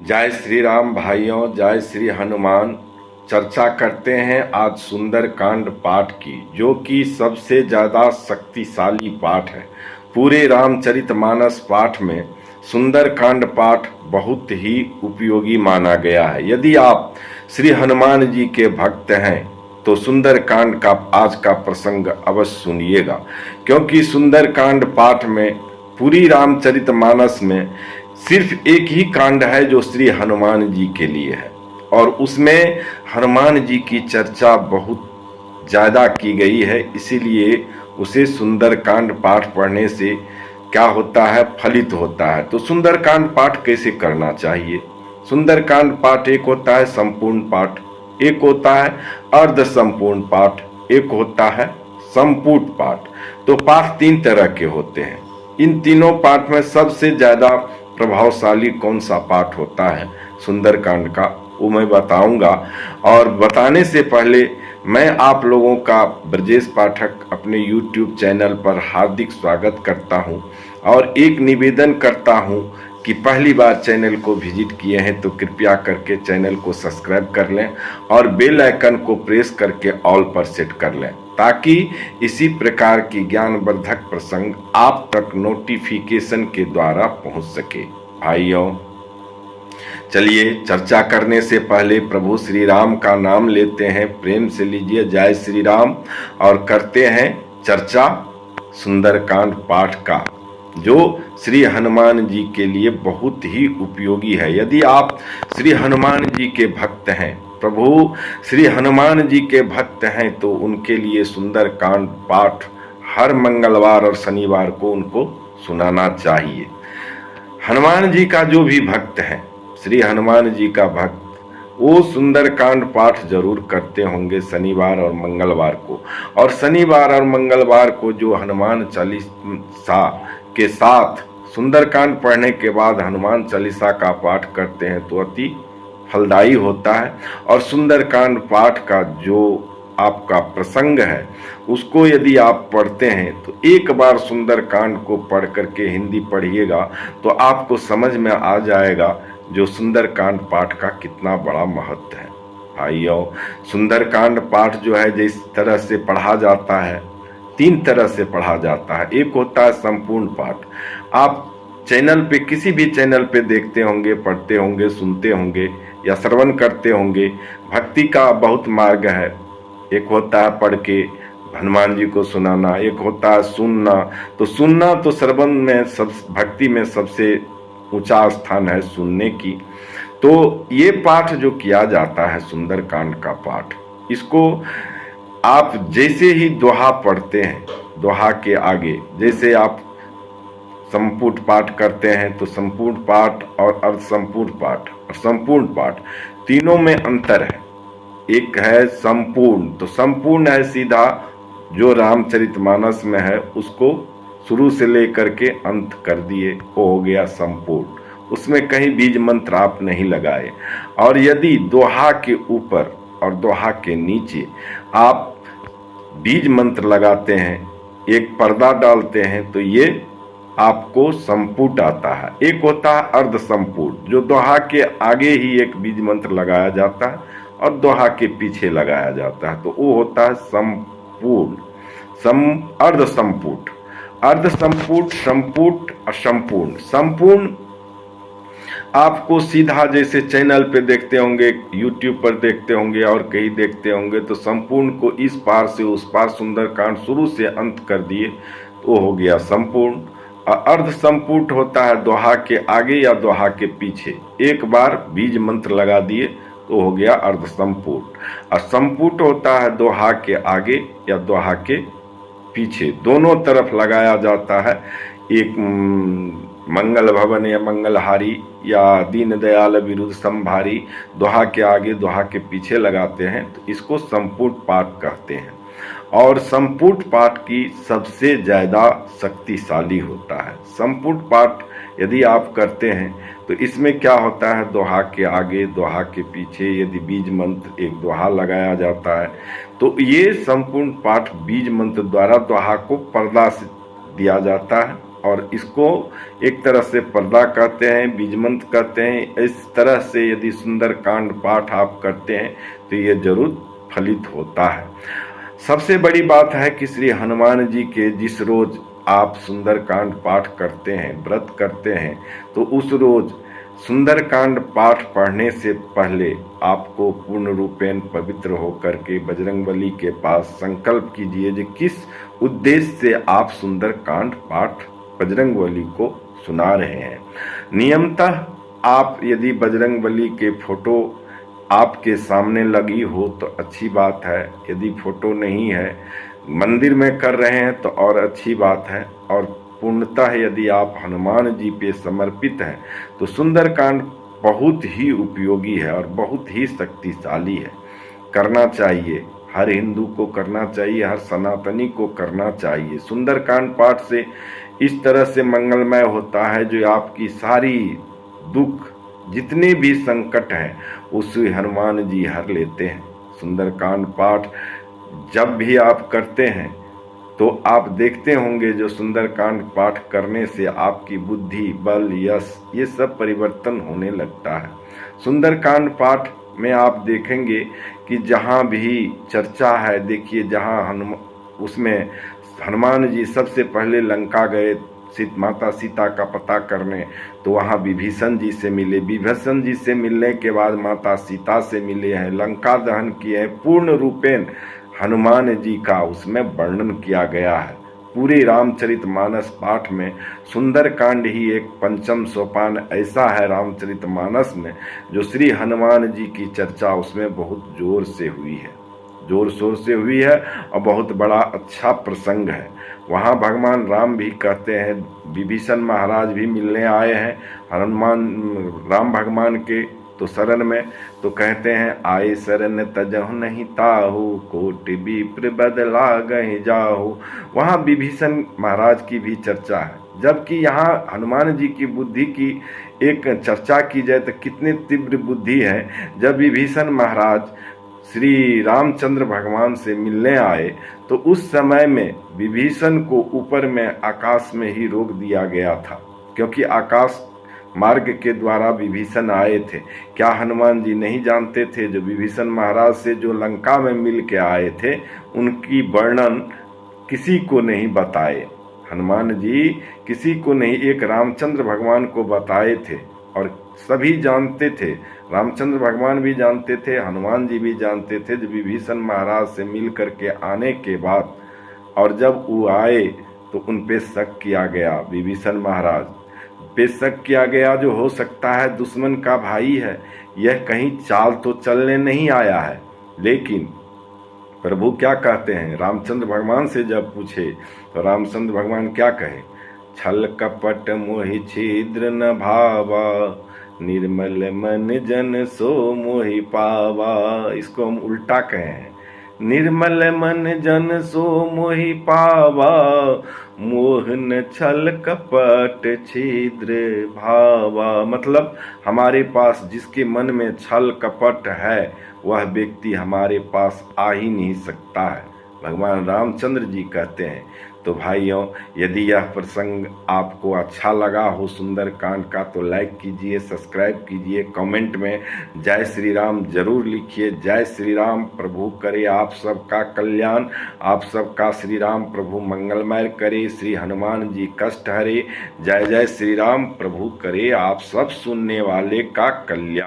जय श्री राम भाइयों, जय श्री हनुमान। चर्चा करते हैं आज सुंदरकांड पाठ की, जो कि सबसे ज़्यादा शक्तिशाली पाठ है। पूरे रामचरितमानस पाठ में सुंदरकांड पाठ बहुत ही उपयोगी माना गया है। यदि आप श्री हनुमान जी के भक्त हैं तो सुंदरकांड का आज का प्रसंग अवश्य सुनिएगा, क्योंकि सुंदरकांड पाठ में पूरी रामचरितमानस में सिर्फ एक ही कांड है जो श्री हनुमान जी के लिए है, और उसमें हनुमान जी की चर्चा बहुत ज़्यादा की गई है। इसीलिए उसे सुंदरकांड पाठ पढ़ने से क्या होता है, फलित होता है। तो सुंदरकांड पाठ कैसे करना चाहिए? सुंदरकांड पाठ एक होता है संपूर्ण पाठ, एक होता है अर्ध संपूर्ण पाठ, एक होता है संपूर्ण पाठ। तो पाठ तीन तरह के होते हैं। इन तीनों पाठ में सबसे ज़्यादा प्रभावशाली कौन सा पाठ होता है सुंदरकांड का, वो मैं बताऊंगा। और बताने से पहले मैं आप लोगों का ब्रजेश पाठक अपने YouTube चैनल पर हार्दिक स्वागत करता हूं, और एक निवेदन करता हूं कि पहली बार चैनल को विजिट किए हैं तो कृपया करके चैनल को सब्सक्राइब कर लें और बेल आइकन को प्रेस करके ऑल पर सेट कर लें, ताकि इसी प्रकार की ज्ञानवर्धक प्रसंग आप तक नोटिफिकेशन के द्वारा पहुंच सके। भाइयों, चलिए चर्चा करने से पहले प्रभु श्री राम का नाम लेते हैं, प्रेम से लीजिए जय श्री राम, और करते हैं चर्चा सुंदरकांड पाठ का, जो श्री हनुमान जी के लिए बहुत ही उपयोगी है। यदि आप श्री हनुमान जी के भक्त हैं, प्रभु श्री हनुमान जी के भक्त हैं, तो उनके लिए सुंदरकांड पाठ हर मंगलवार और शनिवार को उनको सुनाना चाहिए। हनुमान जी का जो भी भक्त है, श्री हनुमान जी का भक्त, वो सुंदरकांड पाठ जरूर करते होंगे शनिवार और मंगलवार को। और शनिवार और मंगलवार को जो हनुमान चालीसा के साथ सुंदरकांड पढ़ने के बाद हनुमान चालीसा का पाठ करते हैं तो अति फलदायी होता है। और सुंदरकांड पाठ का जो आपका प्रसंग है उसको यदि आप पढ़ते हैं तो एक बार सुंदरकांड को पढ़ करके हिंदी पढ़िएगा तो आपको समझ में आ जाएगा जो सुंदरकांड पाठ का कितना बड़ा महत्व है। भाइयों, सुंदरकांड पाठ जो है जिस तरह से पढ़ा जाता है, तीन तरह से पढ़ा जाता है। एक होता है संपूर्ण पाठ, आप चैनल पे किसी भी चैनल पे देखते होंगे, पढ़ते होंगे, सुनते होंगे या श्रवण करते होंगे। भक्ति का बहुत मार्ग है। एक होता है पढ़ के हनुमान जी को सुनाना, एक होता है सुनना। तो सुनना तो श्रवण में सब, भक्ति में सबसे ऊंचा स्थान है सुनने की। तो ये पाठ जो किया जाता है सुंदरकांड का पाठ, इसको आप जैसे ही दोहा पढ़ते हैं, दोहा के आगे जैसे आप संपूर्ण पाठ करते हैं, तो संपूर्ण पाठ और अर्ध संपूर्ण पाठ और संपूर्ण पाठ तीनों में अंतर है। एक है संपूर्ण, तो संपूर्ण है सीधा जो रामचरितमानस में है उसको शुरू से लेकर के अंत कर दिए, वो हो गया संपूर्ण। उसमें कहीं बीज मंत्र आप नहीं लगाए। और यदि दोहा के ऊपर और दोहा के नीचे आप बीज मंत्र लगाते हैं, एक पर्दा डालते हैं, तो ये आपको संपूर्ण आता है। एक होता है अर्ध संपूर्ण, जो दोहा के आगे ही एक बीज मंत्र लगाया जाता है और दोहा के पीछे लगाया जाता है, तो वो होता है संपूर्ण। अर्ध संपूर्ण, अर्ध संपूर्ण, संपूर्ण और संपूर्ण। संपूर्ण आपको सीधा जैसे चैनल पे देखते होंगे, YouTube पर देखते होंगे और कहीं देखते होंगे, तो संपूर्ण को इस पार से उस पार सुंदरकांड शुरू से अंत कर दिए तो हो गया संपूर्ण। और अर्ध संपूर्ण होता है दोहा के आगे या दोहा के पीछे एक बार बीज मंत्र लगा दिए तो हो गया अर्ध संपूर्ण। और संपूर्ण होता है दोहा के आगे या दोहा के पीछे, दोनों तरफ लगाया जाता है। एक मंगल भवन या मंगलहारी या दीन दयाल विरुद्ध संभारी, दोहा के आगे दोहा के पीछे लगाते हैं, तो इसको संपूर्ण पाठ कहते हैं। और संपूर्ण पाठ की सबसे ज़्यादा शक्तिशाली होता है। संपूर्ण पाठ यदि आप करते हैं तो इसमें क्या होता है, दोहा के आगे दोहा के पीछे यदि बीज मंत्र एक दोहा लगाया जाता है, तो ये संपूर्ण पाठ बीज मंत्र द्वारा दोहा को पर्दा से दिया जाता है और इसको एक तरह से पर्दा कहते हैं, बीजमंत्र कहते हैं। इस तरह से यदि सुंदरकांड पाठ आप करते हैं तो ये जरूर फलित होता है। सबसे बड़ी बात है कि श्री हनुमान जी के जिस रोज आप सुंदरकांड पाठ करते हैं, व्रत करते हैं, तो उस रोज सुंदरकांड पाठ पढ़ने से पहले आपको पूर्ण रूपेण पवित्र होकर के बजरंगबली के पास संकल्प कीजिए कि किस उद्देश्य से आप सुंदरकांड पाठ बजरंगबली को सुना रहे हैं। नियमतः आप यदि बजरंगबली के फोटो आपके सामने लगी हो तो अच्छी बात है, यदि फोटो नहीं है, मंदिर में कर रहे हैं तो और अच्छी बात है। और पूर्णतः यदि आप हनुमान जी पे समर्पित हैं तो सुंदरकांड बहुत ही उपयोगी है और बहुत ही शक्तिशाली है। करना चाहिए, हर हिंदू को करना चाहिए, हर सनातनी को करना चाहिए। सुंदरकांड पाठ से इस तरह से मंगलमय होता है जो आपकी सारी दुख, जितने भी संकट हैं, उसे हनुमान जी हर लेते हैं। सुंदरकांड पाठ जब भी आप करते हैं तो आप देखते होंगे जो सुंदरकांड पाठ करने से आपकी बुद्धि, बल, यश ये सब परिवर्तन होने लगता है। सुंदरकांड पाठ में आप देखेंगे कि जहाँ भी चर्चा है, देखिए जहाँ उसमें हनुमान जी सबसे पहले लंका गए माता सीता का पता करने, तो वहाँ विभीषण जी से मिले। विभीषण जी से मिलने के बाद माता सीता से मिले हैं, लंका दहन किए हैं। पूर्ण रूपेण हनुमान जी का उसमें वर्णन किया गया है। पूरे रामचरितमानस पाठ में सुंदरकांड ही एक पंचम सोपान ऐसा है रामचरितमानस में, जो श्री हनुमान जी की चर्चा उसमें बहुत जोर से हुई है, जोर शोर से हुई है और बहुत बड़ा अच्छा प्रसंग है। वहाँ भगवान राम भी कहते हैं, विभीषण महाराज भी मिलने आए हैं हनुमान राम भगवान के तो शरण में, तो कहते हैं आए शरण तजहु नहीं ताहू, कोटि विप्र बदला गए जाहू। वहाँ विभीषण महाराज की भी चर्चा है, जबकि यहाँ हनुमान जी की बुद्धि की एक चर्चा की जाए तो कितने तीव्र बुद्धि है। जब विभीषण महाराज श्री रामचंद्र भगवान से मिलने आए तो उस समय में विभीषण को ऊपर में आकाश में ही रोक दिया गया था, क्योंकि आकाश मार्ग के द्वारा विभीषण आए थे। क्या हनुमान जी नहीं जानते थे? जो विभीषण महाराज से जो लंका में मिल के आए थे, उनकी वर्णन किसी को नहीं बताए हनुमान जी, किसी को नहीं, एक रामचंद्र भगवान को बताए थे और सभी जानते थे। रामचंद्र भगवान भी जानते थे, हनुमान जी भी जानते थे। जब विभीषण महाराज से मिल करके आने के बाद और जब वो आए तो उन पे शक किया गया, विभीषण महाराज पे शक किया गया, जो हो सकता है दुश्मन का भाई है, यह कहीं चाल तो चलने नहीं आया है। लेकिन प्रभु क्या कहते हैं, रामचंद्र भगवान से जब पूछे तो रामचंद्र भगवान क्या कहे, छल कपट मोहि छिद्र न भावा, निर्मल मन जन सो मोहि पावा। इसको हम उल्टा कहे हैं, निर्मल मन जन सो मोहि पावा, मोह न छल कपट छिद्र भावा। मतलब हमारे पास जिसके मन में छल कपट है वह व्यक्ति हमारे पास आ ही नहीं सकता है, भगवान रामचंद्र जी कहते हैं। तो भाइयों, यदि यह प्रसंग आपको अच्छा लगा हो सुंदरकांड का तो लाइक कीजिए, सब्सक्राइब कीजिए, कमेंट में जय श्री राम जरूर लिखिए। जय श्री राम। प्रभु करे आप सबका कल्याण, आप सबका श्री राम प्रभु मंगलमय करे, श्री हनुमान जी कष्ट हरे। जय जय श्री राम। प्रभु करे आप सब सुनने वाले का कल्याण।